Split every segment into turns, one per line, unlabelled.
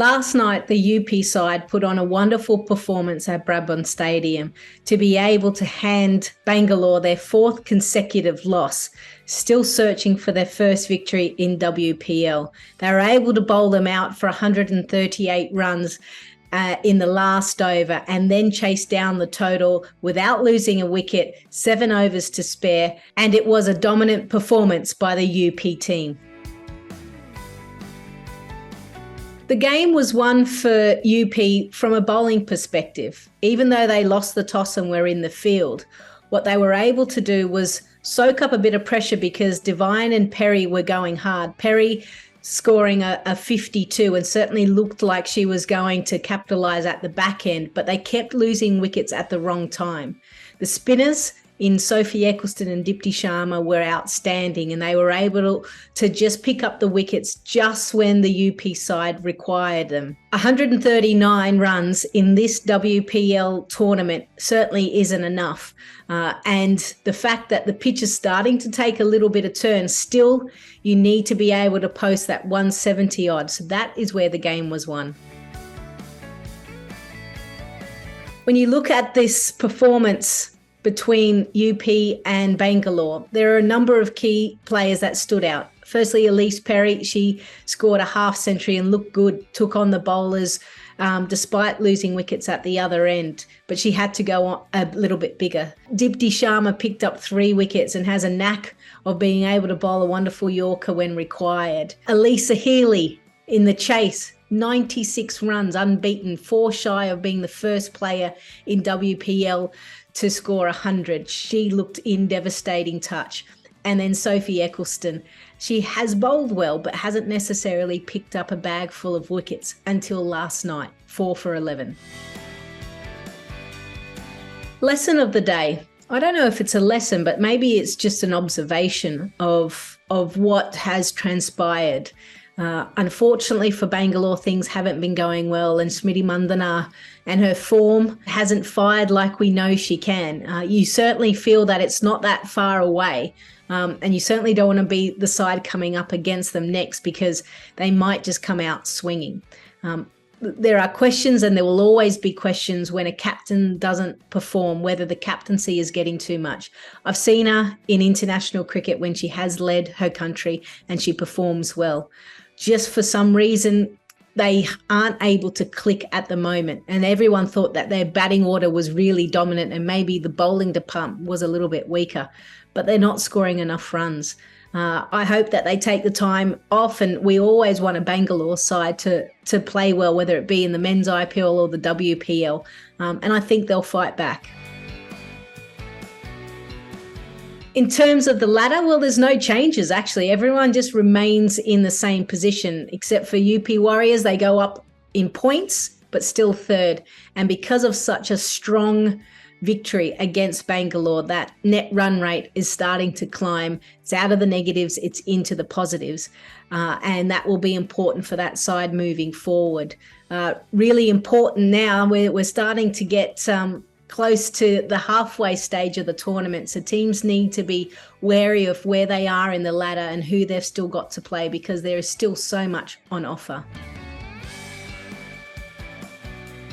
Last night, the UP side put on a wonderful performance at Bradburn Stadium to be able to hand Bangalore their fourth consecutive loss, still searching for their first victory in WPL. They were able to bowl them out for 138 runs in the last over and then chase down the total without losing a wicket, 7 overs to spare, and it was a dominant performance by the UP team. The game was won for UP from a bowling perspective. Even though they lost the toss and were in the field, what they were able to do was soak up a bit of pressure because Devine and Perry were going hard. Perry scoring a 52 and certainly looked like she was going to capitalise at the back end, but they kept losing wickets at the wrong time. The spinners in Sophie Eccleston and Dipti Sharma were outstanding, and they were able to just pick up the wickets just when the UP side required them. 139 runs in this WPL tournament certainly isn't enough. And the fact that the pitch is starting to take a little bit of turn, still you need to be able to post that 170 odd. So that is where the game was won. When you look at this performance between UP and Bangalore, there are a number of key players that stood out. Firstly, Elise Perry, she scored a half century and looked good, took on the bowlers despite losing wickets at the other end, but she had to go on a little bit bigger. Dipti Sharma picked up 3 wickets and has a knack of being able to bowl a wonderful Yorker when required. Elisa Healy in the chase, 96 runs, unbeaten, 4 shy of being the first player in WPL to score 100. She looked in devastating touch. And then Sophie Eccleston. She has bowled well, but hasn't necessarily picked up a bag full of wickets until last night, 4 for 11. Lesson of the day. I don't know if it's a lesson, but maybe it's just an observation of what has transpired. Unfortunately for Bangalore, things haven't been going well, and Smriti Mandana and her form hasn't fired like we know she can. You certainly feel that it's not that far away, and you certainly don't want to be the side coming up against them next because they might just come out swinging. There are questions, and there will always be questions when a captain doesn't perform, whether the captaincy is getting too much. I've seen her in international cricket when she has led her country and she performs well. Just for some reason, they aren't able to click at the moment. And everyone thought that their batting order was really dominant and maybe the bowling department was a little bit weaker, but they're not scoring enough runs. I hope that they take the time off, and we always want a Bangalore side to play well, whether it be in the men's IPL or the WPL. And I think they'll fight back. In terms of the ladder, well, there's no changes, actually. Everyone just remains in the same position, except for UP Warriorz. They go up in points, but still third. And because of such a strong victory against Bangalore, that net run rate is starting to climb. It's out of the negatives, it's into the positives. And that will be important for that side moving forward. Really important now, we're starting to get close to the halfway stage of the tournament. So teams need to be wary of where they are in the ladder and who they've still got to play, because there is still so much on offer.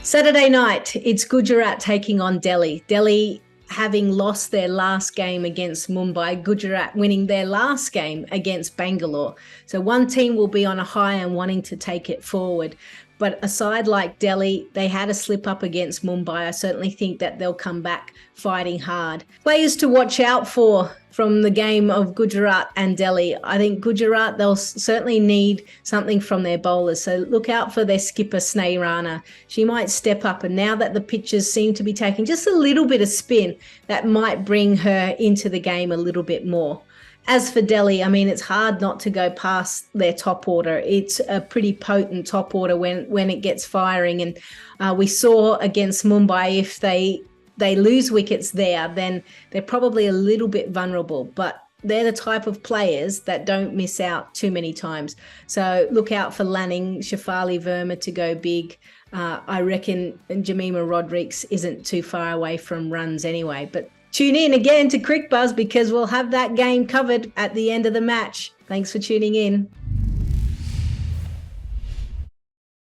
Saturday night, it's Gujarat taking on Delhi. Delhi having lost their last game against Mumbai, Gujarat winning their last game against Bangalore. So one team will be on a high and wanting to take it forward. But a side like Delhi, they had a slip up against Mumbai. I certainly think that they'll come back fighting hard. Players to watch out for from the game of Gujarat and Delhi. I think Gujarat, they'll certainly need something from their bowlers. So look out for their skipper, Sneh Rana. She might step up. And now that the pitches seem to be taking just a little bit of spin, that might bring her into the game a little bit more. As for Delhi, I mean, it's hard not to go past their top order. It's a pretty potent top order when it gets firing. And we saw against Mumbai, if they lose wickets there, then they're probably a little bit vulnerable. But they're the type of players that don't miss out too many times. So look out for Lanning, Shafali Verma to go big. I reckon Jemima Rodrigues isn't too far away from runs anyway. But tune in again to Cricbuzz, because we'll have that game covered at the end of the match. Thanks for tuning in.